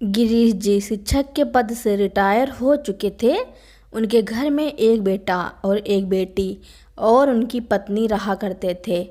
गिरीश जी शिक्षक के पद से रिटायर हो चुके थे। उनके घर में एक बेटा और एक बेटी और उनकी पत्नी रहा करते थे।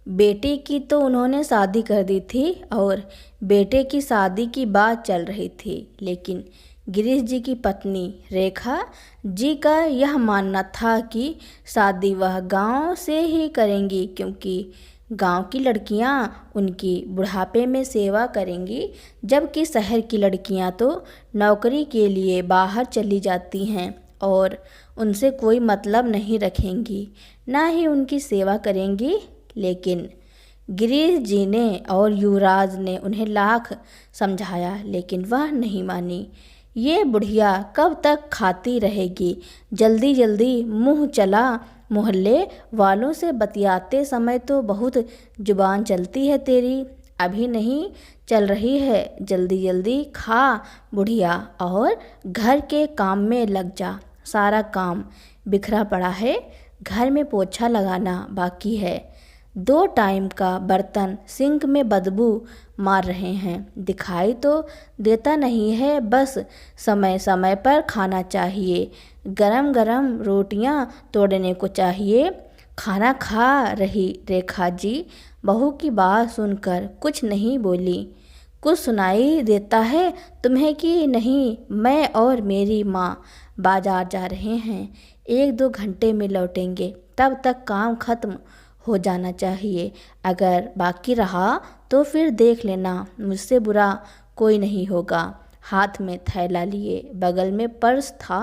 बेटी की तो उन्होंने शादी कर दी थी और बेटे की शादी की बात चल रही थी, लेकिन गिरीश जी की पत्नी रेखा जी का यह मानना था कि शादी वह गांव से ही करेंगी, क्योंकि गांव की लड़कियां उनकी बुढ़ापे में सेवा करेंगी, जबकि शहर की लड़कियां तो नौकरी के लिए बाहर चली जाती हैं और उनसे कोई मतलब नहीं रखेंगी, ना ही उनकी सेवा करेंगी। लेकिन गिरीश जी ने और युवराज ने उन्हें लाख समझाया, लेकिन वह नहीं मानी। ये बुढ़िया कब तक खाती रहेगी? जल्दी जल्दी मुंह चला। मोहल्ले वालों से बतियाते समय तो बहुत जुबान चलती है तेरी, अभी नहीं चल रही है। जल्दी जल्दी खा बुढ़िया और घर के काम में लग जा। सारा काम बिखरा पड़ा है, घर में पोछा लगाना बाकी है। 2 टाइम का बर्तन सिंक में बदबू मार रहे हैं। दिखाई तो देता नहीं है, बस समय समय पर खाना चाहिए। गरम गरम रोटियां तोड़ने को चाहिए। खाना खा रही रेखा जी बहू की बात सुनकर कुछ नहीं बोली। कुछ सुनाई देता है तुम्हें कि नहीं? मैं और मेरी माँ बाजार जा रहे हैं, 1-2 घंटे में लौटेंगे। तब तक काम खत्म हो जाना चाहिए। अगर बाकी रहा तो फिर देख लेना, मुझसे बुरा कोई नहीं होगा। हाथ में थैला लिए, बगल में पर्स था,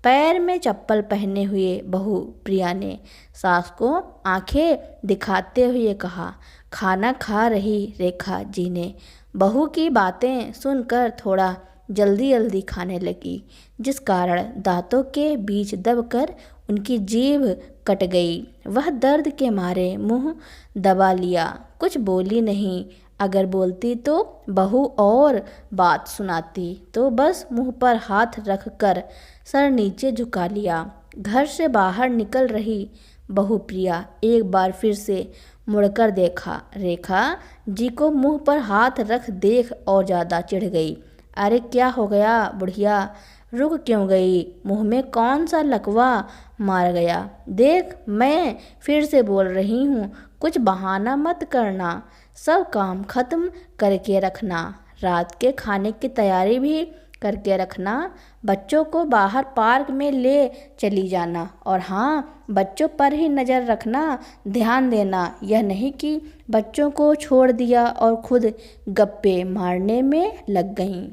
पैर में चप्पल पहने हुए बहू प्रिया ने सास को आंखें दिखाते हुए कहा। खाना खा रही रेखा जी ने बहू की बातें सुनकर थोड़ा जल्दी जल्दी खाने लगी, जिस कारण दांतों के बीच दबकर उनकी जीभ कट गई। वह दर्द के मारे मुंह दबा लिया, कुछ बोली नहीं। अगर बोलती तो बहू और बात सुनाती, तो बस मुंह पर हाथ रख कर सर नीचे झुका लिया। घर से बाहर निकल रही बहू प्रिया एक बार फिर से मुड़कर देखा। रेखा जी को मुंह पर हाथ रख देख और ज़्यादा चिढ़ गई। अरे क्या हो गया बुढ़िया, रुक क्यों गई? मुंह में कौन सा लकवा मार गया? देख, मैं फिर से बोल रही हूँ, कुछ बहाना मत करना। सब काम खत्म करके रखना। रात के खाने की तैयारी भी करके रखना। बच्चों को बाहर पार्क में ले चली जाना, और हाँ, बच्चों पर ही नज़र रखना, ध्यान देना। यह नहीं कि बच्चों को छोड़ दिया और खुद गप्पे मारने में लग गईं।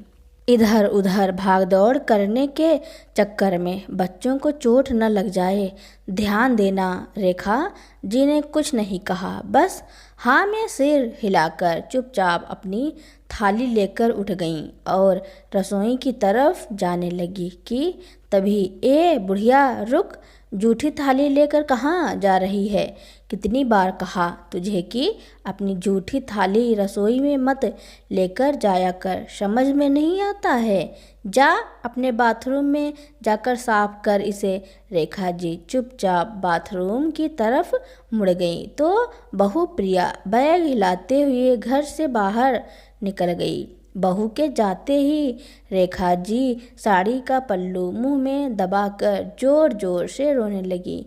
इधर उधर भाग दौड़ करने के चक्कर में बच्चों को चोट न लग जाए, ध्यान देना। रेखा जी ने कुछ नहीं कहा, बस हाँ में सिर हिलाकर चुपचाप अपनी थाली लेकर उठ गईं और रसोई की तरफ जाने लगी कि तभी, ए बुढ़िया रुक, जूठी थाली लेकर कहाँ जा रही है? कितनी बार कहा तुझे कि अपनी जूठी थाली रसोई में मत लेकर जाया कर, समझ में नहीं आता है? जा अपने बाथरूम में जाकर साफ कर इसे। रेखा जी चुपचाप बाथरूम की तरफ मुड़ गई तो बहू प्रिया बैग हिलाते हुए घर से बाहर निकल गई। बहू के जाते ही रेखा जी साड़ी का पल्लू मुंह में दबाकर जोर जोर से रोने लगी।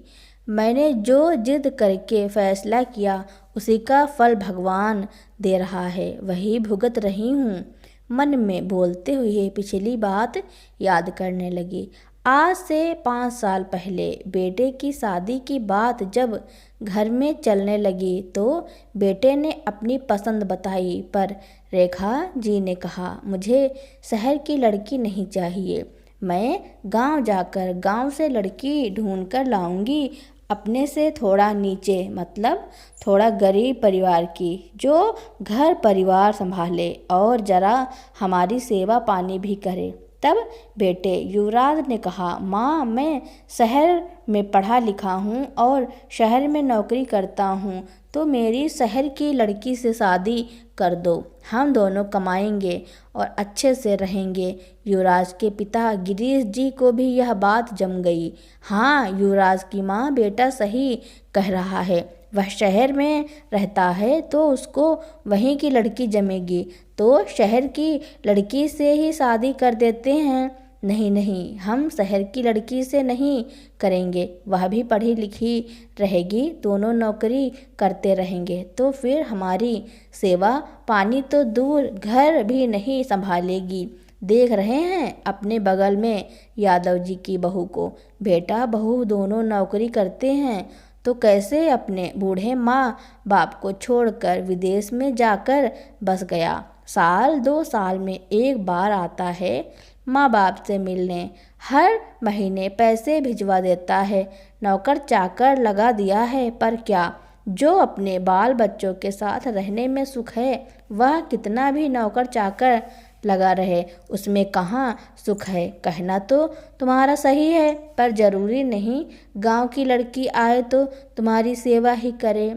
मैंने जो जिद करके फैसला किया उसी का फल भगवान दे रहा है, वही भुगत रही हूँ। मन में बोलते हुए पिछली बात याद करने लगी। आज से 5 साल पहले बेटे की शादी की बात जब घर में चलने लगी तो बेटे ने अपनी पसंद बताई, पर रेखा जी ने कहा, मुझे शहर की लड़की नहीं चाहिए, मैं गांव जाकर गांव से लड़की ढूंढ कर लाऊंगी, अपने से थोड़ा नीचे, मतलब थोड़ा गरीब परिवार की, जो घर परिवार संभाले और ज़रा हमारी सेवा पानी भी करे। तब बेटे युवराज ने कहा, माँ मैं शहर में पढ़ा लिखा हूँ और शहर में नौकरी करता हूँ, तो मेरी शहर की लड़की से शादी कर दो, हम दोनों कमाएंगे और अच्छे से रहेंगे। युवराज के पिता गिरीश जी को भी यह बात जम गई। हाँ, युवराज की माँ बेटा सही कह रहा है, वह शहर में रहता है तो उसको वहीं की लड़की जमेगी, तो शहर की लड़की से ही शादी कर देते हैं। नहीं नहीं, हम शहर की लड़की से नहीं करेंगे, वह भी पढ़ी लिखी रहेगी, दोनों नौकरी करते रहेंगे तो फिर हमारी सेवा पानी तो दूर घर भी नहीं संभालेगी। देख रहे हैं अपने बगल में यादव जी की बहू को, बेटा बहू दोनों नौकरी करते हैं तो कैसे अपने बूढ़े माँ बाप को छोड़कर विदेश में जाकर बस गया। साल 2 साल में एक बार आता है माँ बाप से मिलने, हर महीने पैसे भिजवा देता है, नौकर चाकर लगा दिया है, पर क्या जो अपने बाल बच्चों के साथ रहने में सुख है वह कितना भी नौकर चाकर लगा रहे उसमें कहाँ सुख है। कहना तो तुम्हारा सही है, पर जरूरी नहीं गांव की लड़की आए तो तुम्हारी सेवा ही करे।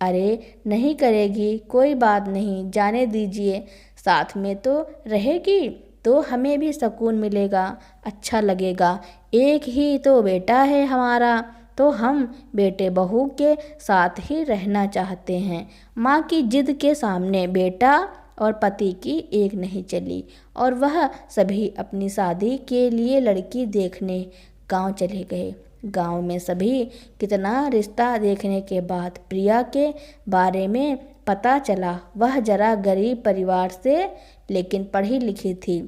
अरे नहीं करेगी, कोई बात नहीं, जाने दीजिए, साथ में तो रहेगी तो हमें भी सुकून मिलेगा, अच्छा लगेगा। एक ही तो बेटा है हमारा, तो हम बेटे बहू के साथ ही रहना चाहते हैं। माँ की जिद के सामने बेटा और पति की एक नहीं चली और वह सभी अपनी शादी के लिए लड़की देखने गांव चले गए। गांव में सभी कितना रिश्ता देखने के बाद प्रिया के बारे में पता चला। वह जरा गरीब परिवार से लेकिन पढ़ी लिखी थी।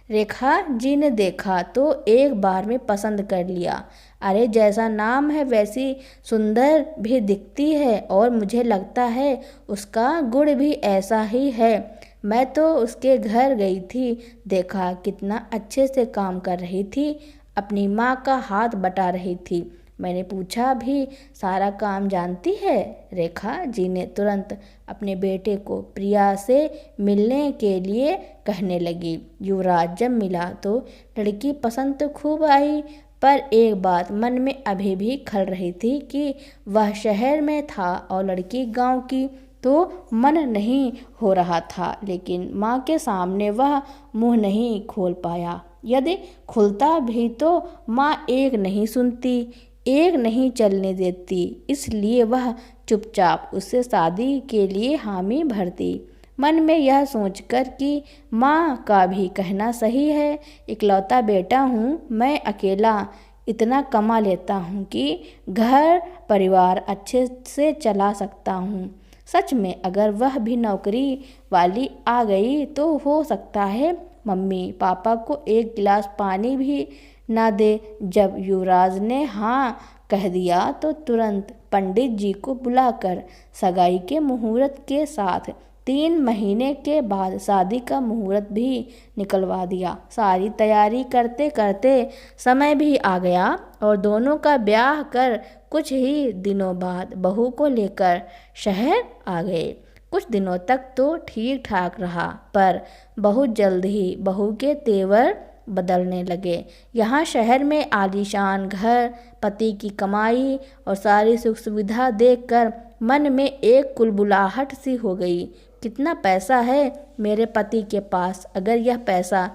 रेखा जी ने देखा तो एक बार में पसंद कर लिया। अरे जैसा नाम है वैसी सुंदर भी दिखती है और मुझे लगता है उसका गुण भी ऐसा ही है। मैं तो उसके घर गई थी, देखा कितना अच्छे से काम कर रही थी, अपनी माँ का हाथ बटा रही थी। मैंने पूछा भी सारा काम जानती है? रेखा जी ने तुरंत अपने बेटे को प्रिया से मिलने के लिए कहने लगी। युवराज जब मिला तो लड़की पसंद तो खूब आई, पर एक बात मन में अभी भी खल रही थी कि वह शहर में था और लड़की गांव की, तो मन नहीं हो रहा था। लेकिन माँ के सामने वह मुंह नहीं खोल पाया। यदि खुलता भी तो माँ एक नहीं सुनती, एक नहीं चलने देती, इसलिए वह चुपचाप उससे शादी के लिए हामी भरती। मन में यह सोचकर कि माँ का भी कहना सही है, इकलौता बेटा हूँ, मैं अकेला इतना कमा लेता हूँ कि घर परिवार अच्छे से चला सकता हूँ। सच में अगर वह भी नौकरी वाली आ गई तो हो सकता है मम्मी पापा को एक गिलास पानी भी ना दे। जब युवराज ने हाँ कह दिया तो तुरंत पंडित जी को बुलाकर सगाई के मुहूर्त के साथ 3 महीने के बाद शादी का मुहूर्त भी निकलवा दिया। सारी तैयारी करते करते समय भी आ गया और दोनों का ब्याह कर कुछ ही दिनों बाद बहू को लेकर शहर आ गए। कुछ दिनों तक तो ठीक ठाक रहा, पर बहुत जल्द ही बहू के तेवर बदलने लगे। यहाँ शहर में आलीशान घर, पति की कमाई और सारी सुख सुविधा देखकर मन में एक कुलबुलाहट सी हो गई। कितना पैसा है मेरे पति के पास, अगर यह पैसा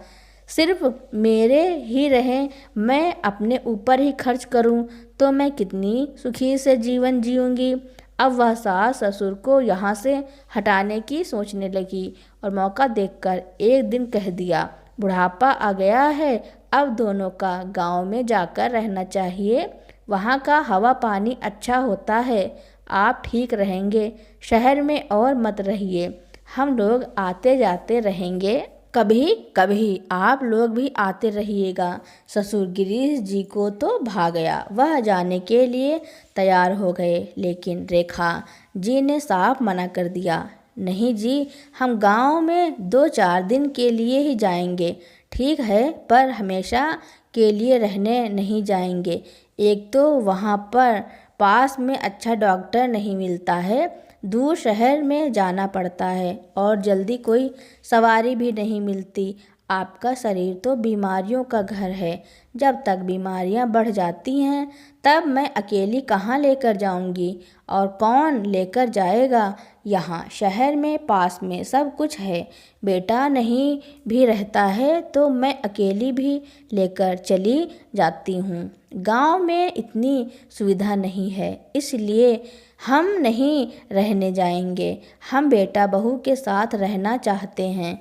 सिर्फ मेरे ही रहे, मैं अपने ऊपर ही खर्च करूं, तो मैं कितनी सुखी से जीवन जीऊंगी। अब वह सास ससुर को यहाँ से हटाने की सोचने लगी और मौका देखकर एक दिन कह दिया, बुढ़ापा आ गया है, अब दोनों का गांव में जाकर रहना चाहिए, वहाँ का हवा पानी अच्छा होता है, आप ठीक रहेंगे, शहर में और मत रहिए, हम लोग आते जाते रहेंगे, कभी कभी आप लोग भी आते रहिएगा। ससुर गिरीश जी को तो भा गया, वह जाने के लिए तैयार हो गए, लेकिन रेखा जी ने साफ मना कर दिया। नहीं जी, हम गांव में 2-4 दिन के लिए ही जाएंगे। ठीक है, पर हमेशा के लिए रहने नहीं जाएंगे। एक तो वहाँ पर पास में अच्छा डॉक्टर नहीं मिलता है, दूर शहर में जाना पड़ता है और जल्दी कोई सवारी भी नहीं मिलती। आपका शरीर तो बीमारियों का घर है, जब तक बीमारियां बढ़ जाती हैं तब मैं अकेली कहाँ लेकर जाऊंगी और कौन लेकर जाएगा। यहाँ शहर में पास में सब कुछ है, बेटा नहीं भी रहता है तो मैं अकेली भी लेकर चली जाती हूँ। गांव में इतनी सुविधा नहीं है, इसलिए हम नहीं रहने जाएंगे। हम बेटा बहू के साथ रहना चाहते हैं।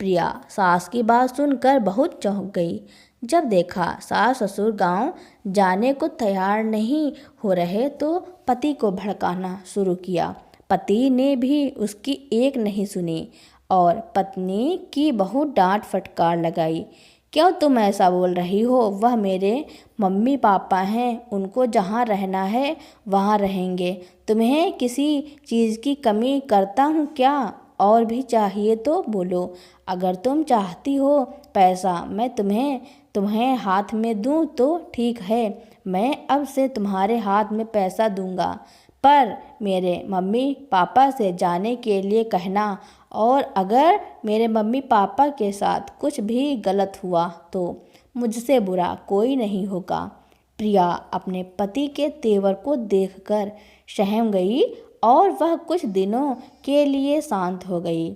प्रिया सास की बात सुनकर बहुत चौंक गई। जब देखा सास ससुर गांव जाने को तैयार नहीं हो रहे तो पति को भड़काना शुरू किया। पति ने भी उसकी एक नहीं सुनी और पत्नी की बहुत डांट फटकार लगाई। क्यों तुम ऐसा बोल रही हो? वह मेरे मम्मी पापा हैं, उनको जहाँ रहना है वहाँ रहेंगे। तुम्हें किसी चीज़ की कमी करता हूँ क्या? और भी चाहिए तो बोलो। अगर तुम चाहती हो पैसा मैं तुम्हें हाथ में दूँ तो ठीक है, मैं अब से तुम्हारे हाथ में पैसा दूंगा, पर मेरे मम्मी पापा से जाने के लिए कहना, और अगर मेरे मम्मी पापा के साथ कुछ भी गलत हुआ तो मुझसे बुरा कोई नहीं होगा। प्रिया अपने पति के तेवर को देखकर सहम गई और वह कुछ दिनों के लिए शांत हो गई।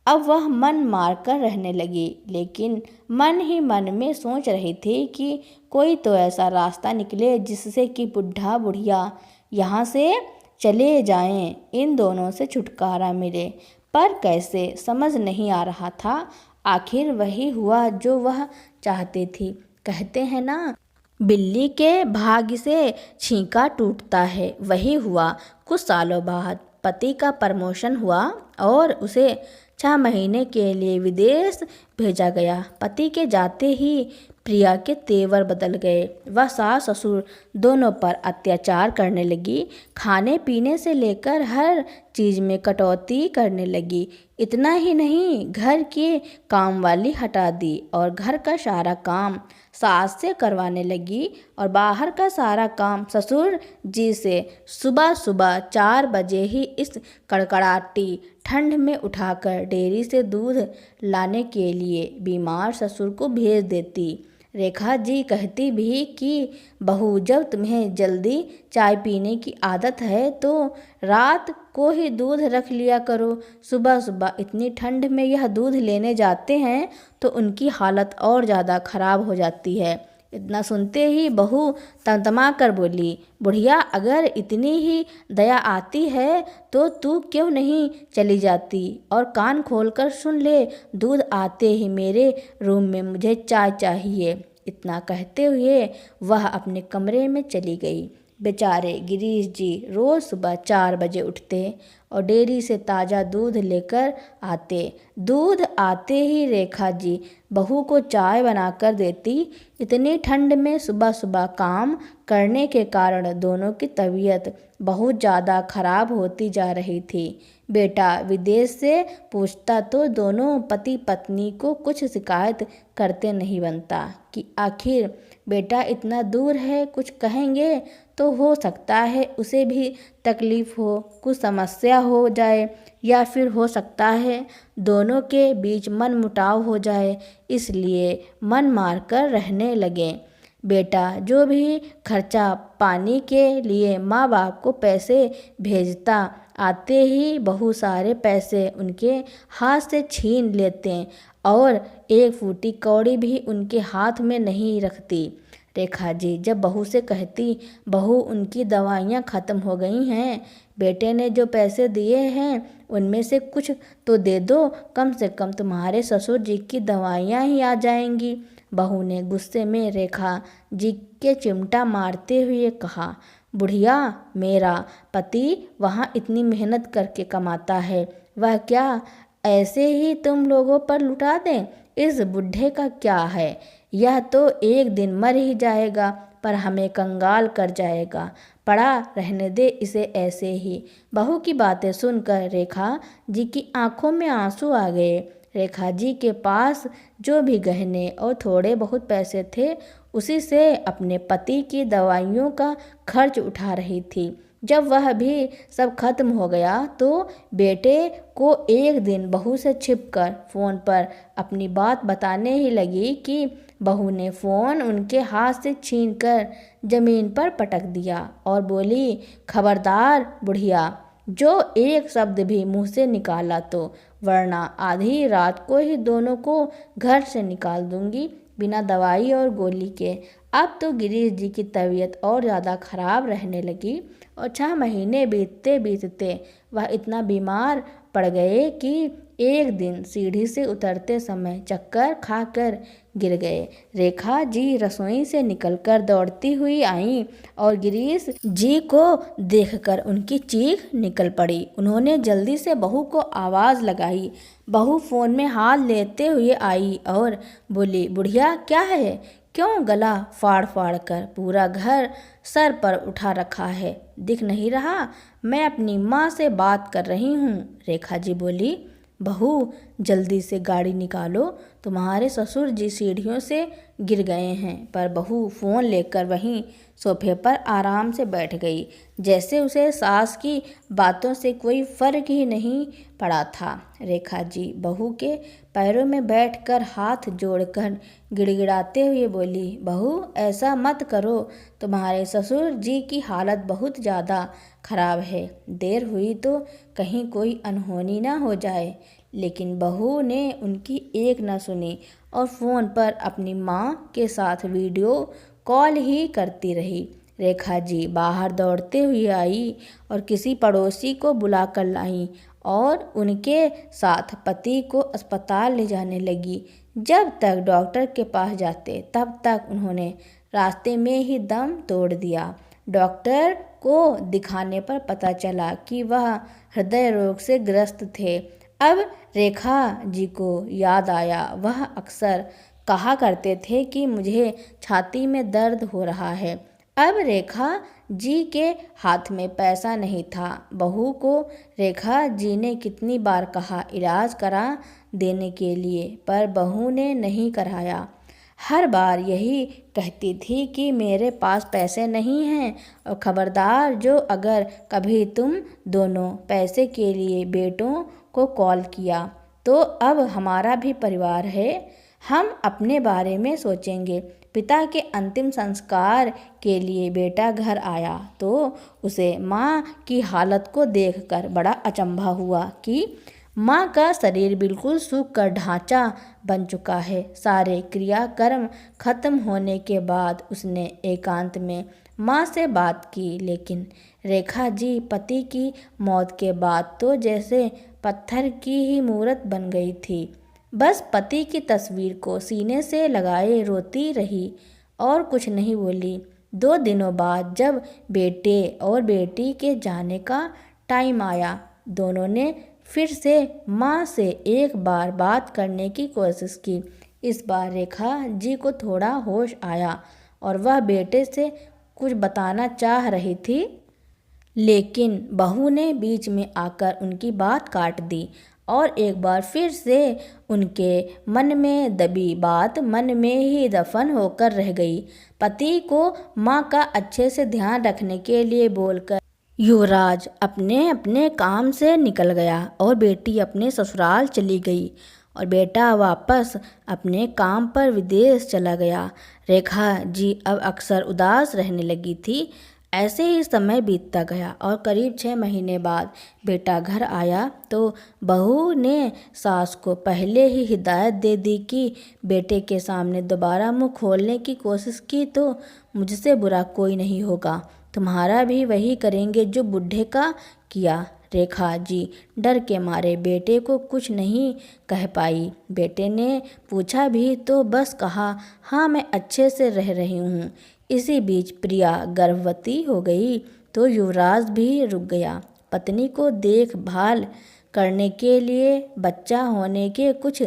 अब वह मन मारकर रहने लगी, लेकिन मन ही मन में सोच रही थी कि कोई तो ऐसा रास्ता निकले जिससे कि बुढ़ा बुढ़िया यहाँ से चले जाएं, इन दोनों से छुटकारा मिले। पर कैसे समझ नहीं आ रहा था। आखिर वही हुआ जो वह चाहती थी। कहते हैं ना, बिल्ली के भाग्य से छींका टूटता है, वही हुआ। कुछ सालों बाद पति का प्रमोशन हुआ और उसे 6 महीने के लिए विदेश भेजा गया। पति के जाते ही प्रिया के तेवर बदल गए। वह सास ससुर दोनों पर अत्याचार करने लगी। खाने पीने से लेकर हर चीज़ में कटौती करने लगी। इतना ही नहीं, घर की काम वाली हटा दी और घर का सारा काम सास से करवाने लगी और बाहर का सारा काम ससुर जी से। सुबह सुबह 4 बजे ही इस कड़कड़ाती ठंड में उठाकर डेयरी से दूध लाने के लिए बीमार ससुर को भेज देती। रेखा जी कहती भी कि बहू, जब तुम्हें जल्दी चाय पीने की आदत है तो रात को ही दूध रख लिया करो। सुबह सुबह इतनी ठंड में यह दूध लेने जाते हैं तो उनकी हालत और ज़्यादा खराब हो जाती है। इतना सुनते ही बहू तमतमा कर बोली, बुढ़िया, अगर इतनी ही दया आती है तो तू क्यों नहीं चली जाती और कान खोलकर सुन ले, दूध आते ही मेरे रूम में मुझे चाय चाहिए। इतना कहते हुए वह अपने कमरे में चली गई। बेचारे गिरीश जी रोज़ सुबह 4 बजे उठते और डेयरी से ताज़ा दूध लेकर आते। दूध आते ही रेखा जी बहू को चाय बनाकर देती। इतनी ठंड में सुबह सुबह काम करने के कारण दोनों की तबीयत बहुत ज़्यादा खराब होती जा रही थी। बेटा विदेश से पूछता तो दोनों पति पत्नी को कुछ शिकायत करते नहीं बनता कि आखिर बेटा इतना दूर है, कुछ कहेंगे तो हो सकता है उसे भी तकलीफ़ हो, कुछ समस्या हो जाए, या फिर हो सकता है दोनों के बीच मन मुटाव हो जाए, इसलिए मन मारकर रहने लगे। बेटा जो भी खर्चा पानी के लिए माँ बाप को पैसे भेजता, आते ही बहुत सारे पैसे उनके हाथ से छीन लेते और एक फूटी कौड़ी भी उनके हाथ में नहीं रखती। रेखा जी जब बहू से कहती, बहू उनकी दवाइयाँ ख़त्म हो गई हैं, बेटे ने जो पैसे दिए हैं उनमें से कुछ तो दे दो, कम से कम तुम्हारे ससुर जी की दवाइयाँ ही आ जाएंगी। बहू ने गुस्से में रेखा जी के चिमटा मारते हुए कहा, बुढ़िया, मेरा पति वहाँ इतनी मेहनत करके कमाता है, वह क्या ऐसे ही तुम लोगों पर लुटा दें? इस बुढ़े का क्या है, यह तो एक दिन मर ही जाएगा पर हमें कंगाल कर जाएगा, पड़ा रहने दे इसे ऐसे ही। बहू की बातें सुनकर रेखा जी की आंखों में आंसू आ गए। रेखा जी के पास जो भी गहने और थोड़े बहुत पैसे थे उसी से अपने पति की दवाइयों का खर्च उठा रही थी। जब वह भी सब खत्म हो गया तो बेटे को एक दिन बहू से छिपकर फ़ोन पर अपनी बात बताने ही लगी कि बहू ने फ़ोन उनके हाथ से छीनकर ज़मीन पर पटक दिया और बोली, खबरदार बुढ़िया, जो एक शब्द भी मुंह से निकाला तो, वरना आधी रात को ही दोनों को घर से निकाल दूंगी बिना दवाई और गोली के। अब तो गिरीश जी की तबीयत और ज़्यादा खराब रहने लगी और 6 महीने बीतते बीतते वह इतना बीमार पड़ गए कि एक दिन सीढ़ी से उतरते समय चक्कर खाकर गिर गए। रेखा जी रसोई से निकलकर दौड़ती हुई आईं और गिरीश जी को देखकर उनकी चीख निकल पड़ी। उन्होंने जल्दी से बहू को आवाज़ लगाई। बहू फ़ोन में हाथ लेते हुए आई और बोली, बुढ़िया क्या है, क्यों गला फाड़ फाड़ कर पूरा घर सर पर उठा रखा है, दिख नहीं रहा? मैं अपनी माँ से बात कर रही हूँ। रेखा जी बोली, बहू जल्दी से गाड़ी निकालो, तुम्हारे ससुर जी सीढ़ियों से गिर गए हैं। पर बहू फ़ोन लेकर वहीं सोफे पर आराम से बैठ गई, जैसे उसे सास की बातों से कोई फ़र्क ही नहीं पड़ा था। रेखा जी बहू के पैरों में बैठकर हाथ जोड़कर गिड़गिड़ाते हुए बोली, बहू ऐसा मत करो, तुम्हारे ससुर जी की हालत बहुत ज़्यादा खराब है, देर हुई तो कहीं कोई अनहोनी ना हो जाए। लेकिन बहू ने उनकी एक न सुनी और फ़ोन पर अपनी माँ के साथ वीडियो कॉल ही करती रही। रेखा जी बाहर दौड़ते हुए आई और किसी पड़ोसी को बुला कर लाई और उनके साथ पति को अस्पताल ले जाने लगी। जब तक डॉक्टर के पास जाते तब तक उन्होंने रास्ते में ही दम तोड़ दिया। डॉक्टर को दिखाने पर पता चला कि वह हृदय रोग से ग्रस्त थे। अब रेखा जी को याद आया, वह अक्सर कहा करते थे कि मुझे छाती में दर्द हो रहा है। अब रेखा जी के हाथ में पैसा नहीं था। बहू को रेखा जी ने कितनी बार कहा इलाज करा देने के लिए, पर बहू ने नहीं कराया। हर बार यही कहती थी कि मेरे पास पैसे नहीं हैं और खबरदार जो अगर कभी तुम दोनों पैसे के लिए बेटों को कॉल किया तो अब हमारा भी परिवार है, हम अपने बारे में सोचेंगे। पिता के अंतिम संस्कार के लिए बेटा घर आया तो उसे माँ की हालत को देखकर बड़ा अचंभा हुआ कि माँ का शरीर बिल्कुल सूख कर ढांचा बन चुका है। सारे क्रियाकर्म खत्म होने के बाद उसने एकांत में माँ से बात की, लेकिन रेखा जी पति की मौत के बाद तो जैसे पत्थर की ही मूरत बन गई थी। बस पति की तस्वीर को सीने से लगाए रोती रही और कुछ नहीं बोली। 2 दिनों बाद जब बेटे और बेटी के जाने का टाइम आया, दोनों ने फिर से माँ से एक बार बात करने की कोशिश की। इस बार रेखा जी को थोड़ा होश आया और वह बेटे से कुछ बताना चाह रही थी, लेकिन बहू ने बीच में आकर उनकी बात काट दी और एक बार फिर से उनके मन में दबी बात मन में ही दफन होकर रह गई। पति को माँ का अच्छे से ध्यान रखने के लिए बोलकर युवराज अपने अपने काम से निकल गया और बेटी अपने ससुराल चली गई और बेटा वापस अपने काम पर विदेश चला गया। रेखा जी अब अक्सर उदास रहने लगी थी। ऐसे ही समय बीतता गया और करीब 6 महीने बाद बेटा घर आया तो बहू ने सास को पहले ही हिदायत दे दी कि बेटे के सामने दोबारा मुंह खोलने की कोशिश की तो मुझसे बुरा कोई नहीं होगा, तुम्हारा भी वही करेंगे जो बुढ़े का किया। रेखा जी डर के मारे बेटे को कुछ नहीं कह पाई। बेटे ने पूछा भी तो बस कहा, हाँ मैं अच्छे से रह रही हूँ। इसी बीच प्रिया गर्भवती हो गई तो युवराज भी रुक गया। पत्नी को देखभाल करने के लिए बच्चा होने के कुछ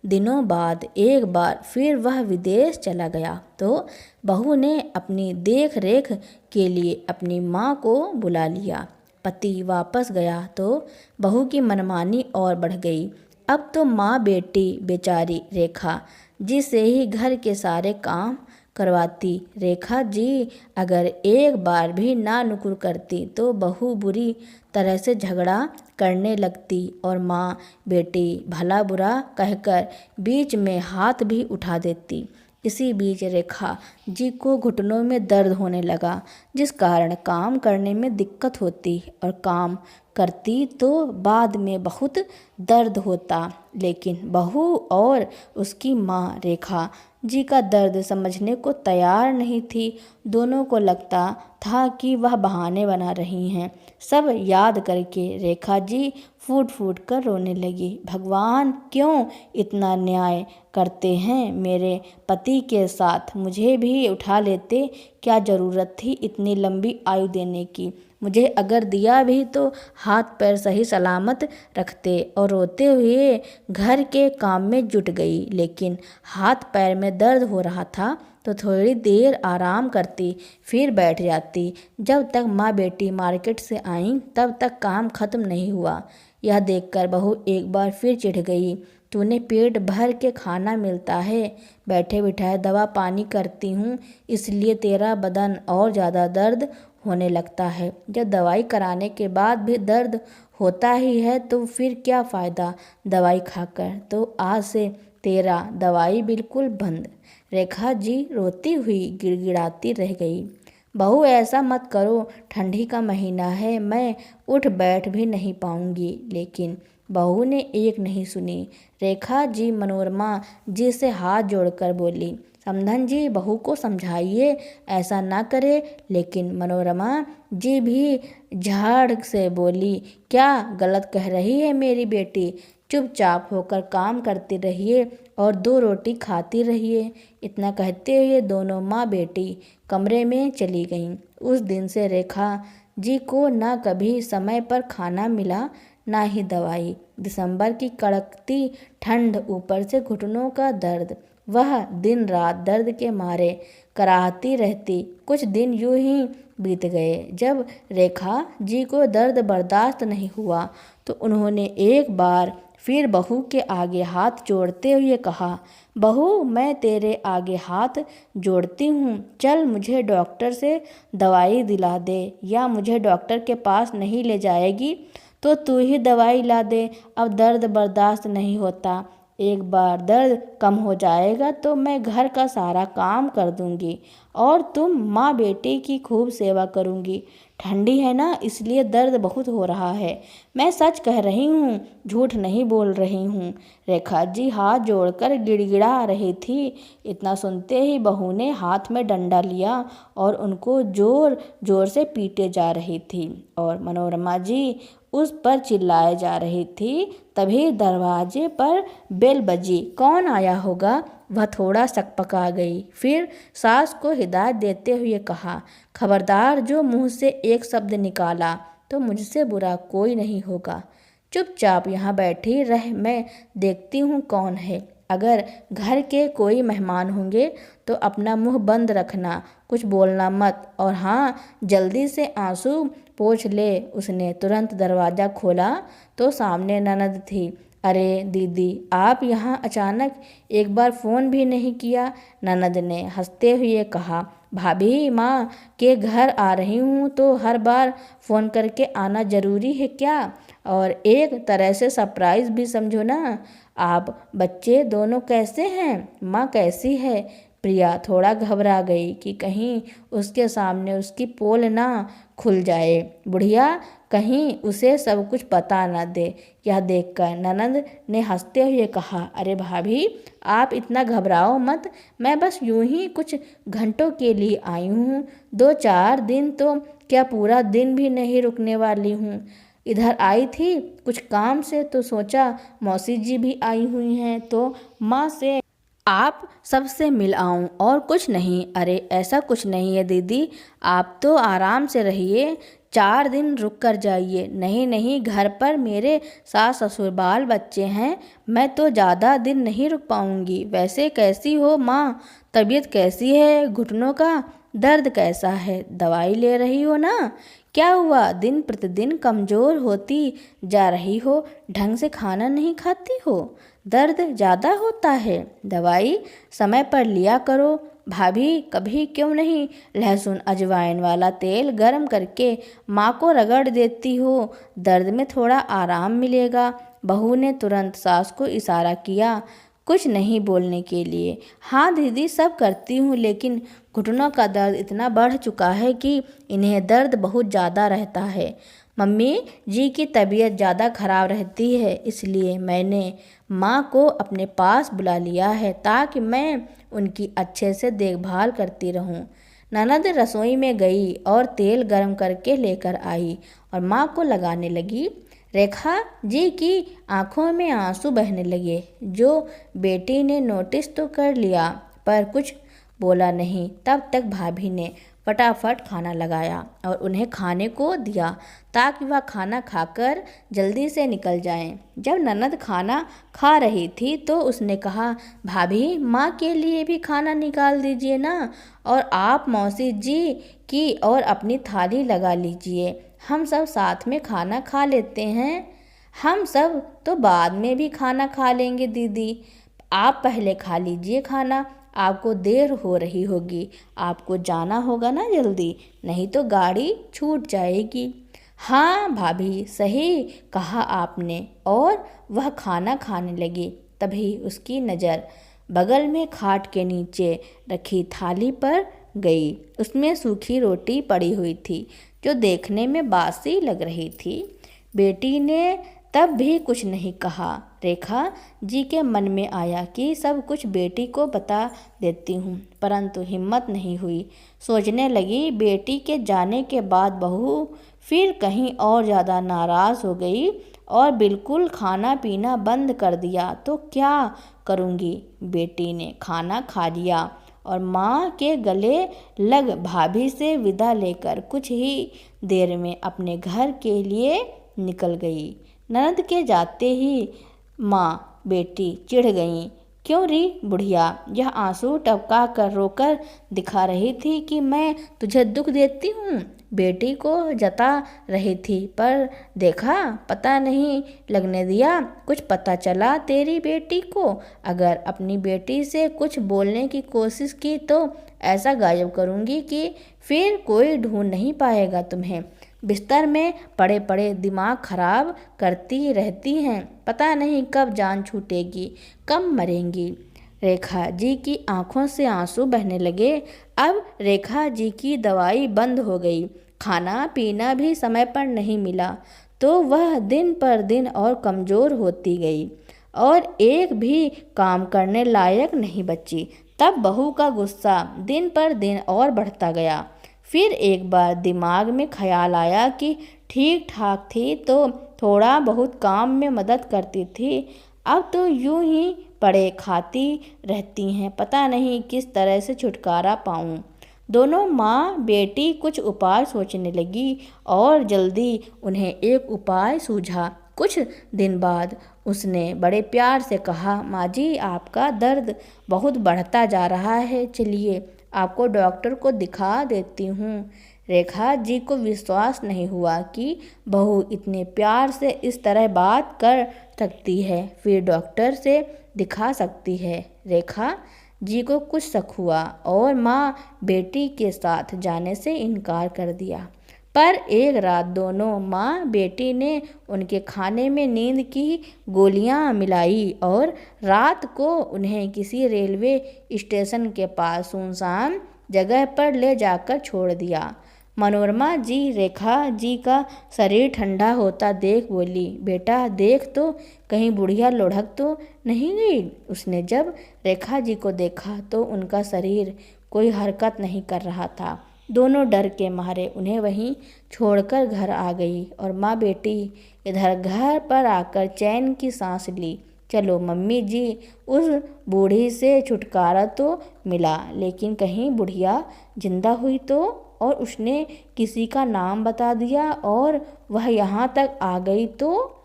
दिनों बाद एक बार फिर वह विदेश चला गया तो बहू ने अपनी देख रेख के लिए अपनी माँ को बुला लिया। पति वापस गया तो बहू की मनमानी और बढ़ गई। अब तो माँ बेटी बेचारी रेखा जी से ही घर के सारे काम करवाती। रेखा जी अगर एक बार भी ना नुकुर करती तो बहू बुरी तरह से झगड़ा करने लगती और माँ बेटी भला बुरा कहकर बीच में हाथ भी उठा देती। इसी बीच रेखा जी को घुटनों में दर्द होने लगा, जिस कारण काम करने में दिक्कत होती और काम करती तो बाद में बहुत दर्द होता। लेकिन बहू और उसकी माँ रेखा जी का दर्द समझने को तैयार नहीं थी। दोनों को लगता था कि वह बहाने बना रही हैं। सब याद करके रेखा जी फूट फूट कर रोने लगी। भगवान क्यों इतना न्याय करते हैं मेरे पति के साथ? मुझे भी उठा लेते, क्या ज़रूरत थी इतनी लंबी आयु देने की? मुझे अगर दिया भी तो हाथ पैर सही सलामत रखते। और रोते हुए घर के काम में जुट गई। लेकिन हाथ पैर में दर्द हो रहा था तो थोड़ी देर आराम करती, फिर बैठ जाती। जब तक माँ बेटी मार्केट से आईं तब तक काम खत्म नहीं हुआ। यह देखकर बहू एक बार फिर चिढ़ गई। तूने पेट भर के खाना मिलता है, बैठे बिठाए दवा पानी करती हूँ, इसलिए तेरा बदन और ज़्यादा दर्द होने लगता है। जब दवाई कराने के बाद भी दर्द होता ही है तो फिर क्या फ़ायदा दवाई खाकर? तो आज से तेरा दवाई बिल्कुल बंद। रेखा जी रोती हुई गिड़गिड़ाती रह गई। बहू ऐसा मत करो, ठंडी का महीना है, मैं उठ बैठ भी नहीं पाऊंगी। लेकिन बहू ने एक नहीं सुनी। रेखा जी मनोरमा जी से हाथ जोड़कर बोली, समधन जी बहू को समझाइए, ऐसा ना करे। लेकिन मनोरमा जी भी झाड़ से बोली, क्या गलत कह रही है मेरी बेटी? चुपचाप होकर काम करती रहिए और 2 रोटी खाती रहिए। इतना कहते हुए दोनों माँ बेटी कमरे में चली गईं। उस दिन से रेखा जी को ना कभी समय पर खाना मिला, ना ही दवाई। दिसंबर की कड़कती ठंड, ऊपर से घुटनों का दर्द, वह दिन रात दर्द के मारे कराहती रहती। कुछ दिन यूं ही बीत गए। जब रेखा जी को दर्द बर्दाश्त नहीं हुआ तो उन्होंने एक बार फिर बहू के आगे हाथ जोड़ते हुए कहा, बहू मैं तेरे आगे हाथ जोड़ती हूँ, चल मुझे डॉक्टर से दवाई दिला दे। या मुझे डॉक्टर के पास नहीं ले जाएगी तो तू ही दवाई ला दे, अब दर्द बर्दाश्त नहीं होता। एक बार दर्द कम हो जाएगा तो मैं घर का सारा काम कर दूंगी और तुम माँ बेटी की खूब सेवा करूंगी। ठंडी है ना, इसलिए दर्द बहुत हो रहा है। मैं सच कह रही हूँ, झूठ नहीं बोल रही हूँ। रेखा जी हाथ जोड़कर गिड़गिड़ा रही थी। इतना सुनते ही बहू ने हाथ में डंडा लिया और उनको जोर जोर से पीटे जा रही थी और मनोरमा जी उस पर चिल्लाए जा रही थी। तभी दरवाजे पर बेल बजी। कौन आया होगा? वह थोड़ा सकपका गई, फिर सास को हिदायत देते हुए कहा, खबरदार जो मुंह से एक शब्द निकाला तो मुझसे बुरा कोई नहीं होगा। चुपचाप यहाँ बैठी रह, मैं देखती हूँ कौन है। अगर घर के कोई मेहमान होंगे तो अपना मुंह बंद रखना, कुछ बोलना मत। और हाँ, जल्दी से आंसू पोंछ ले। उसने तुरंत दरवाज़ा खोला तो सामने ननद थी। अरे दीदी, आप यहाँ अचानक, एक बार फ़ोन भी नहीं किया? ननद ने हंसते हुए कहा, भाभी माँ के घर आ रही हूँ तो हर बार फ़ोन करके आना ज़रूरी है क्या? और एक तरह से सरप्राइज़ भी समझो ना। आप बच्चे दोनों कैसे हैं? माँ कैसी है? प्रिया थोड़ा घबरा गई कि कहीं उसके सामने उसकी पोल ना खुल जाए। बुढ़िया कहीं उसे सब कुछ पता न दे। यह देखकर ननद ने हंसते हुए कहा, अरे भाभी आप इतना घबराओ मत, मैं बस यूं ही कुछ घंटों के लिए आई हूँ। 2-4 दिन तो क्या, पूरा दिन भी नहीं रुकने वाली हूँ। इधर आई थी कुछ काम से तो सोचा मौसी जी भी आई हुई हैं तो माँ से आप सबसे मिल आऊं, और कुछ नहीं। अरे ऐसा कुछ नहीं है दीदी, आप तो आराम से रहिए, 4 दिन रुक कर जाइए। नहीं नहीं, घर पर मेरे सास ससुर बाल बच्चे हैं, मैं तो ज़्यादा दिन नहीं रुक पाऊंगी। वैसे कैसी हो माँ? तबीयत कैसी है? घुटनों का दर्द कैसा है? दवाई ले रही हो ना? क्या हुआ, दिन प्रतिदिन कमज़ोर होती जा रही हो, ढंग से खाना नहीं खाती हो, दर्द ज़्यादा होता है? दवाई समय पर लिया करो। भाभी कभी क्यों नहीं लहसुन अजवाइन वाला तेल गरम करके माँ को रगड़ देती हो, दर्द में थोड़ा आराम मिलेगा। बहू ने तुरंत सास को इशारा किया। कुछ नहीं बोलने के लिए। हाँ दीदी, सब करती हूँ, लेकिन घुटनों का दर्द इतना बढ़ चुका है कि इन्हें दर्द बहुत ज़्यादा रहता है। मम्मी जी की तबीयत ज़्यादा खराब रहती है, इसलिए मैंने माँ को अपने पास बुला लिया है ताकि मैं उनकी अच्छे से देखभाल करती रहूँ। ननद रसोई में गई और तेल गर्म करके लेकर आई और माँ को लगाने लगी। रेखा जी की आंखों में आंसू बहने लगे। जो बेटी ने नोटिस तो कर लिया पर कुछ बोला नहीं। तब तक भाभी ने फटाफट खाना लगाया और उन्हें खाने को दिया ताकि वह खाना खाकर जल्दी से निकल जाएं। जब ननद खाना खा रही थी तो उसने कहा, भाभी माँ के लिए भी खाना निकाल दीजिए ना, और आप मौसी जी की और अपनी थाली लगा लीजिए। हम सब साथ में खाना खा लेते हैं। हम सब तो बाद में भी खाना खा लेंगे दीदी, आप पहले खा लीजिए खाना, आपको देर हो रही होगी, आपको जाना होगा ना जल्दी, नहीं तो गाड़ी छूट जाएगी। हाँ भाभी, सही कहा आपने। और वह खाना खाने लगी। तभी उसकी नज़र बगल में खाट के नीचे रखी थाली पर गई। उसमें सूखी रोटी पड़ी हुई थी जो देखने में बासी लग रही थी। बेटी ने तब भी कुछ नहीं कहा। रेखा जी के मन में आया कि सब कुछ बेटी को बता देती हूँ, परंतु हिम्मत नहीं हुई। सोचने लगी, बेटी के जाने के बाद बहू फिर कहीं और ज़्यादा नाराज़ हो गई और बिल्कुल खाना पीना बंद कर दिया तो क्या करूँगी। बेटी ने खाना खा लिया और माँ के गले लग भाभी से विदा लेकर कुछ ही देर में अपने घर के लिए निकल गई। ननद के जाते ही माँ बेटी चिढ़ गईं। क्यों री बुढ़िया, यह आंसू टपका कर रोकर दिखा रही थी कि मैं तुझे दुख देती हूँ। बेटी को जता रही थी पर देखा, पता नहीं लगने दिया। कुछ पता चला तेरी बेटी को? अगर अपनी बेटी से कुछ बोलने की कोशिश की तो ऐसा गायब करूँगी कि फिर कोई ढूंढ नहीं पाएगा तुम्हें। बिस्तर में पड़े पड़े दिमाग खराब करती रहती हैं, पता नहीं कब जान छूटेगी, कब मरेंगी। रेखा जी की आंखों से आंसू बहने लगे। अब रेखा जी की दवाई बंद हो गई, खाना पीना भी समय पर नहीं मिला, तो वह दिन पर दिन और कमज़ोर होती गई और एक भी काम करने लायक नहीं बची। तब बहू का गुस्सा दिन पर दिन और बढ़ता गया। फिर एक बार दिमाग में ख्याल आया कि ठीक ठाक थी तो थोड़ा बहुत काम में मदद करती थी, अब तो यूं ही पड़े खाती रहती हैं, पता नहीं किस तरह से छुटकारा पाऊं। दोनों माँ बेटी कुछ उपाय सोचने लगी और जल्दी उन्हें एक उपाय सूझा। कुछ दिन बाद उसने बड़े प्यार से कहा, माँ जी आपका दर्द बहुत बढ़ता जा रहा है, चलिए आपको डॉक्टर को दिखा देती हूँ। रेखा जी को विश्वास नहीं हुआ कि बहू इतने प्यार से इस तरह बात कर सकती है, फिर डॉक्टर से दिखा सकती है। रेखा जी को कुछ शक हुआ और माँ बेटी के साथ जाने से इनकार कर दिया। पर एक रात दोनों माँ बेटी ने उनके खाने में नींद की गोलियां मिलाई और रात को उन्हें किसी रेलवे स्टेशन के पास सुनसान जगह पर ले जाकर छोड़ दिया। मनोरमा जी रेखा जी का शरीर ठंडा होता देख बोली, बेटा देख तो कहीं बुढ़िया लुढ़क तो नहीं गई। उसने जब रेखा जी को देखा तो उनका शरीर कोई हरकत नहीं कर रहा था। दोनों डर के मारे उन्हें वहीं छोड़कर घर आ गई और माँ बेटी इधर घर पर आकर चैन की सांस ली। चलो मम्मी जी, उस बूढ़ी से छुटकारा तो मिला, लेकिन कहीं बुढ़िया जिंदा हुई तो, और उसने किसी का नाम बता दिया और वह यहाँ तक आ गई तो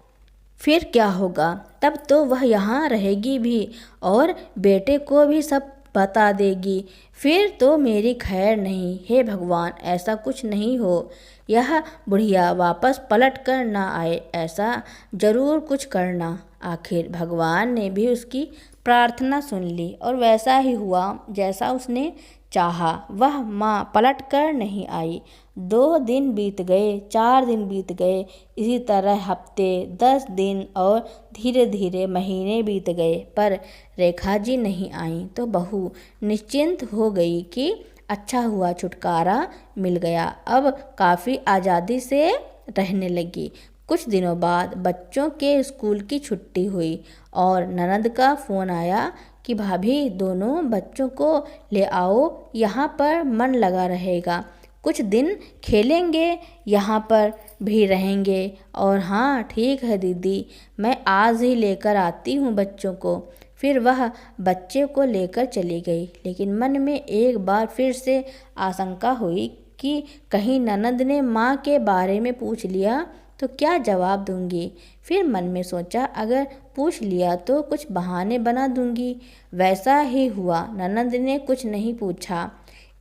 फिर क्या होगा? तब तो वह यहाँ रहेगी भी और बेटे को भी सब बता देगी, फिर तो मेरी खैर नहीं। हे भगवान, ऐसा कुछ नहीं हो, यह बुढ़िया वापस पलट कर ना आए, ऐसा जरूर कुछ करना। आखिर भगवान ने भी उसकी प्रार्थना सुन ली और वैसा ही हुआ जैसा उसने चाहा, वह माँ पलट कर नहीं आई। 2 दिन बीत गए, 4 दिन बीत गए, इसी तरह हफ्ते, 10 दिन और धीरे धीरे महीने बीत गए, पर रेखा जी नहीं आईं। तो बहू निश्चिंत हो गई कि अच्छा हुआ छुटकारा मिल गया, अब काफ़ी आज़ादी से रहने लगी। कुछ दिनों बाद बच्चों के स्कूल की छुट्टी हुई और ननद का फ़ोन आया कि भाभी दोनों बच्चों को ले आओ, यहाँ पर मन लगा रहेगा, कुछ दिन खेलेंगे, यहाँ पर भी रहेंगे। और हाँ ठीक है दीदी, मैं आज ही लेकर आती हूँ बच्चों को। फिर वह बच्चे को लेकर चली गई, लेकिन मन में एक बार फिर से आशंका हुई कि कहीं ननद ने माँ के बारे में पूछ लिया तो क्या जवाब दूंगी। फिर मन में सोचा अगर पूछ लिया तो कुछ बहाने बना दूंगी। वैसा ही हुआ, ननद ने कुछ नहीं पूछा,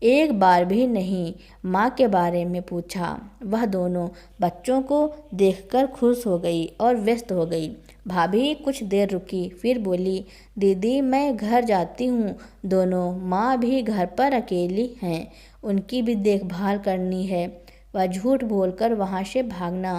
एक बार भी नहीं माँ के बारे में पूछा। वह दोनों बच्चों को देखकर खुश हो गई और व्यस्त हो गई। भाभी कुछ देर रुकी, फिर बोली, दीदी मैं घर जाती हूँ, दोनों माँ भी घर पर अकेली हैं, उनकी भी देखभाल करनी है। वह झूठ बोलकर वहाँ से भागना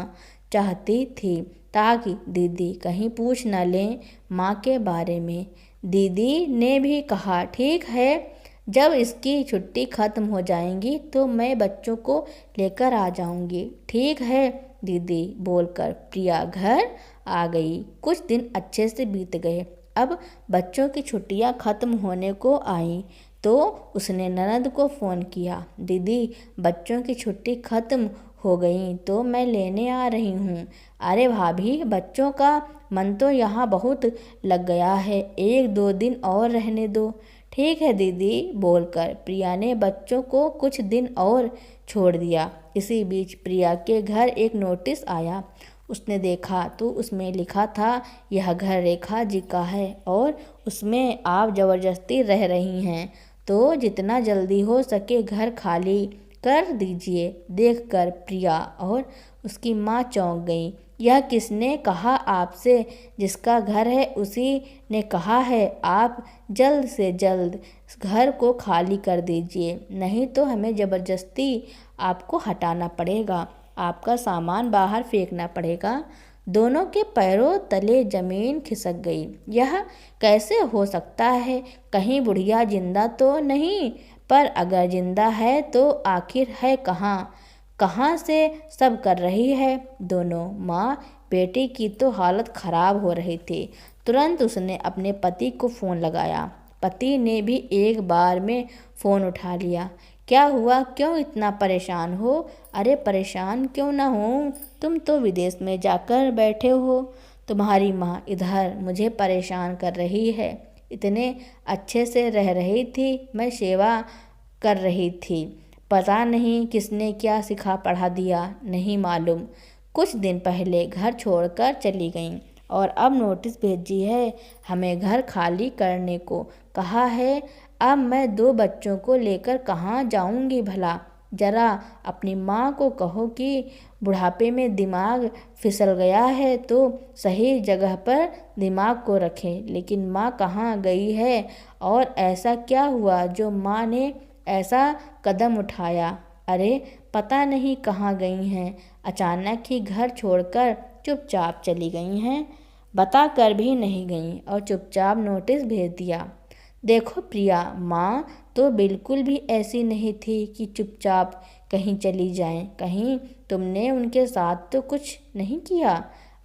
चाहती थी ताकि दीदी कहीं पूछ न लें माँ के बारे में। दीदी ने भी कहा ठीक है, जब इसकी छुट्टी ख़त्म हो जाएंगी तो मैं बच्चों को लेकर आ जाऊंगी। ठीक है दीदी बोलकर प्रिया घर आ गई। कुछ दिन अच्छे से बीत गए। अब बच्चों की छुट्टियां ख़त्म होने को आईं तो उसने ननद को फ़ोन किया, दीदी बच्चों की छुट्टी ख़त्म हो गई तो मैं लेने आ रही हूँ। अरे भाभी बच्चों का मन तो यहाँ बहुत लग गया है, 1-2 दिन और रहने दो। ठीक है दीदी बोलकर प्रिया ने बच्चों को कुछ दिन और छोड़ दिया। इसी बीच प्रिया के घर एक नोटिस आया। उसने देखा तो उसमें लिखा था, यह घर रेखा जी का है और उसमें आप ज़बरदस्ती रह रही हैं, तो जितना जल्दी हो सके घर खाली कर दीजिए। देखकर प्रिया और उसकी माँ चौंक गई। यह किसने कहा आपसे? जिसका घर है उसी ने कहा है। आप जल्द से जल्द घर को खाली कर दीजिए, नहीं तो हमें ज़बरदस्ती आपको हटाना पड़ेगा, आपका सामान बाहर फेंकना पड़ेगा। दोनों के पैरों तले जमीन खिसक गई। यह कैसे हो सकता है? कहीं बुढ़िया जिंदा तो नहीं? पर अगर जिंदा है तो आखिर है कहाँ? कहाँ से सब कर रही है? दोनों माँ बेटी की तो हालत खराब हो रही थी। तुरंत उसने अपने पति को फ़ोन लगाया। पति ने भी एक बार में फ़ोन उठा लिया। क्या हुआ, क्यों इतना परेशान हो? अरे परेशान क्यों ना हो, तुम तो विदेश में जाकर बैठे हो। तुम्हारी माँ इधर मुझे परेशान कर रही है। इतने अच्छे से रह रही थी, मैं सेवा कर रही थी, पता नहीं किसने क्या सिखा पढ़ा दिया, नहीं मालूम। कुछ दिन पहले घर छोड़कर चली गईं और अब नोटिस भेजी है, हमें घर खाली करने को कहा है। अब मैं 2 बच्चों को लेकर कहाँ जाऊंगी भला? जरा अपनी माँ को कहो कि बुढ़ापे में दिमाग फिसल गया है तो सही जगह पर दिमाग को रखें। लेकिन माँ कहाँ गई है और ऐसा क्या हुआ जो माँ ने ऐसा कदम उठाया? अरे पता नहीं कहाँ गई हैं, अचानक ही घर छोड़कर चुपचाप चली गई हैं, बता कर भी नहीं गईं और चुपचाप नोटिस भेज दिया। देखो प्रिया, माँ तो बिल्कुल भी ऐसी नहीं थी कि चुपचाप कहीं चली जाएं। कहीं तुमने उनके साथ तो कुछ नहीं किया?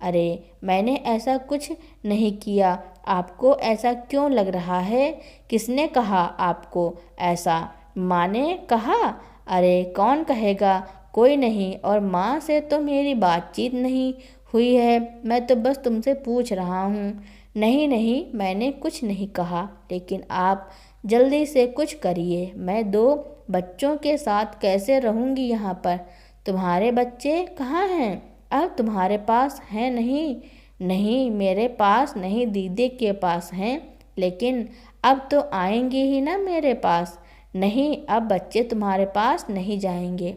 अरे मैंने ऐसा कुछ नहीं किया, आपको ऐसा क्यों लग रहा है? किसने कहा आपको ऐसा? माँ ने कहा? अरे कौन कहेगा, कोई नहीं। और माँ से तो मेरी बातचीत नहीं हुई है, मैं तो बस तुमसे पूछ रहा हूँ। नहीं नहीं, मैंने कुछ नहीं कहा, लेकिन आप जल्दी से कुछ करिए। मैं 2 बच्चों के साथ कैसे रहूँगी यहाँ पर? तुम्हारे बच्चे कहाँ हैं? अब तुम्हारे पास हैं? नहीं नहीं, मेरे पास नहीं, दीदी के पास हैं, लेकिन अब तो आएंगे ही ना मेरे पास। नहीं, अब बच्चे तुम्हारे पास नहीं जाएंगे।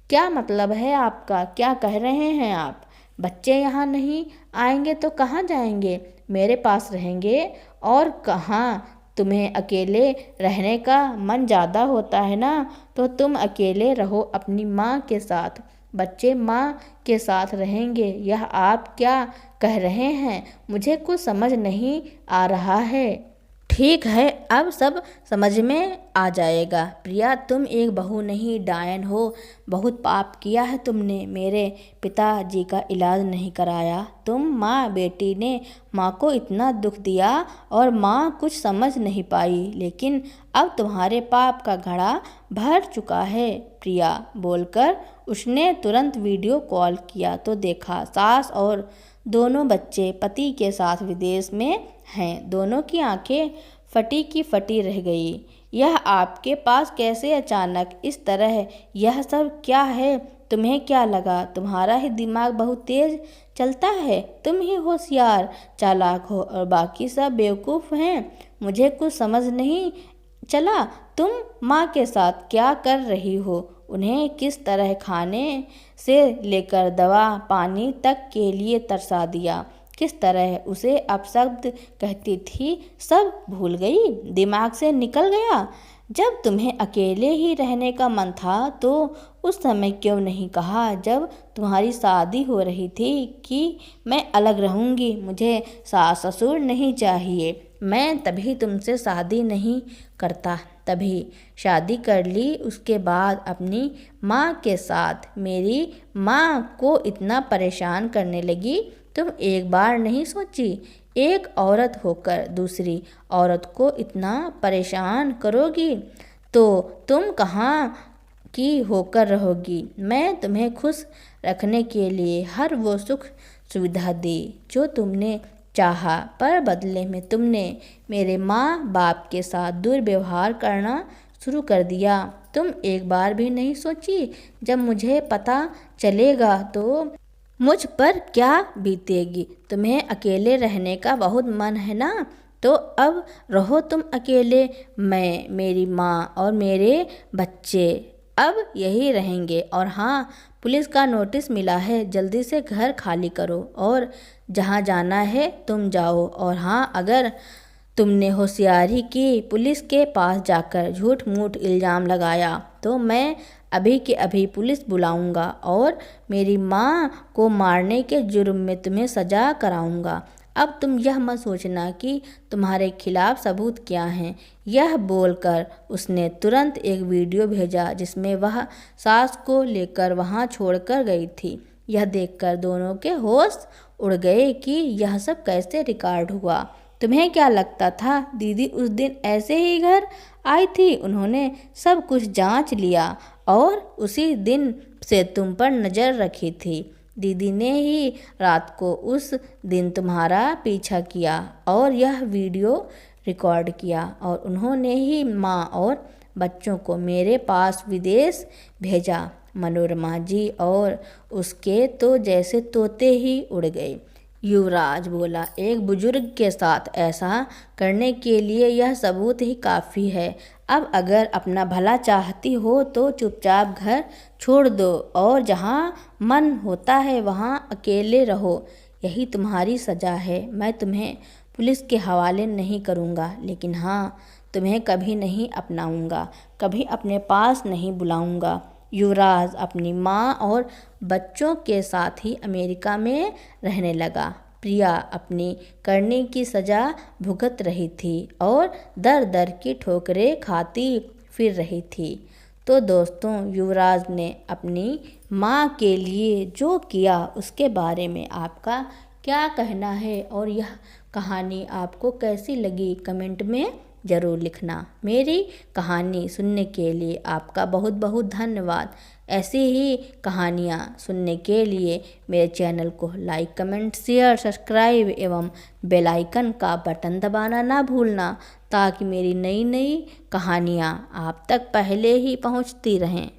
क्या मतलब है आपका? क्या कह रहे हैं आप? बच्चे यहाँ नहीं आएंगे तो कहाँ जाएंगे? मेरे पास रहेंगे। और कहाँ? तुम्हें अकेले रहने का मन ज़्यादा होता है ना, तो तुम अकेले रहो अपनी माँ के साथ। बच्चे माँ के साथ रहेंगे, यह आप क्या कह रहे हैं? मुझे कुछ समझ नहीं आ रहा है। ठीक है, अब सब समझ में आ जाएगा। प्रिया, तुम एक बहू नहीं डायन हो। बहुत पाप किया है तुमने। मेरे पिताजी का इलाज नहीं कराया। तुम माँ बेटी ने माँ को इतना दुख दिया और माँ कुछ समझ नहीं पाई, लेकिन अब तुम्हारे पाप का घड़ा भर चुका है। प्रिया बोलकर उसने तुरंत वीडियो कॉल किया तो देखा सास और दोनों बच्चे पति के साथ विदेश में हैं। दोनों की आंखें फटी की फटी रह गई। यह आपके पास कैसे अचानक इस तरह? यह सब क्या है? तुम्हें क्या लगा तुम्हारा ही दिमाग बहुत तेज चलता है? तुम ही होशियार चालाक हो और बाकी सब बेवकूफ़ हैं। मुझे कुछ समझ नहीं चला। तुम माँ के साथ क्या कर रही हो? उन्हें किस तरह खाने से लेकर दवा पानी तक के लिए तरसा दिया? किस तरह उसे अपशब्द कहती थी, सब भूल गई? दिमाग से निकल गया? जब तुम्हें अकेले ही रहने का मन था तो उस समय क्यों नहीं कहा, जब तुम्हारी शादी हो रही थी, कि मैं अलग रहूँगी, मुझे सास ससुर नहीं चाहिए, मैं तभी तुमसे शादी नहीं करता। तभी शादी कर ली, उसके बाद अपनी माँ के साथ मेरी माँ को इतना परेशान करने लगी। तुम एक बार नहीं सोची, एक औरत होकर दूसरी औरत को इतना परेशान करोगी तो तुम कहाँ की होकर रहोगी? मैं तुम्हें खुश रखने के लिए हर वो सुख सुविधा दी जो तुमने चाहा, पर बदले में तुमने मेरे माँ बाप के साथ दुर्व्यवहार करना शुरू कर दिया। तुम एक बार भी नहीं सोची, जब मुझे पता चलेगा तो मुझ पर क्या बीतेगी? तुम्हें अकेले रहने का बहुत मन है ना, तो अब रहो तुम अकेले। मैं, मेरी माँ और मेरे बच्चे अब यही रहेंगे। और हाँ, पुलिस का नोटिस मिला है, जल्दी से घर खाली करो और जहाँ जाना है तुम जाओ। और हाँ, अगर तुमने होशियारी की, पुलिस के पास जाकर झूठ मूठ इल्ज़ाम लगाया, तो मैं अभी के अभी पुलिस बुलाऊंगा और मेरी माँ को मारने के जुर्म में तुम्हें सज़ा कराऊंगा। अब तुम यह मत सोचना कि तुम्हारे खिलाफ सबूत क्या हैं। यह बोलकर उसने तुरंत एक वीडियो भेजा जिसमें वह सास को लेकर वहाँ छोड़कर गई थी। यह देखकर दोनों के होश उड़ गए कि यह सब कैसे रिकॉर्ड हुआ। तुम्हें क्या लगता था दीदी उस दिन ऐसे ही घर आई थी? उन्होंने सब कुछ जांच लिया और उसी दिन से तुम पर नज़र रखी थी। दीदी ने ही रात को उस दिन तुम्हारा पीछा किया और यह वीडियो रिकॉर्ड किया, और उन्होंने ही माँ और बच्चों को मेरे पास विदेश भेजा। मनोरमा जी और उसके तो जैसे तोते ही उड़ गए। युवराज बोला, एक बुजुर्ग के साथ ऐसा करने के लिए यह सबूत ही काफ़ी है। अब अगर अपना भला चाहती हो तो चुपचाप घर छोड़ दो और जहाँ मन होता है वहाँ अकेले रहो। यही तुम्हारी सज़ा है। मैं तुम्हें पुलिस के हवाले नहीं करूँगा, लेकिन हाँ, तुम्हें कभी नहीं अपनाऊँगा, कभी अपने पास नहीं बुलाऊँगा। युवराज अपनी माँ और बच्चों के साथ ही अमेरिका में रहने लगा। प्रिया अपनी करने की सज़ा भुगत रही थी और दर दर की ठोकरें खाती फिर रही थी। तो दोस्तों, युवराज ने अपनी माँ के लिए जो किया उसके बारे में आपका क्या कहना है, और यह कहानी आपको कैसी लगी कमेंट में ज़रूर लिखना। मेरी कहानी सुनने के लिए आपका बहुत बहुत धन्यवाद। ऐसी ही कहानियाँ सुनने के लिए मेरे चैनल को लाइक कमेंट शेयर सब्सक्राइब एवं बेल आइकन का बटन दबाना ना भूलना, ताकि मेरी नई नई कहानियाँ आप तक पहले ही पहुँचती रहें।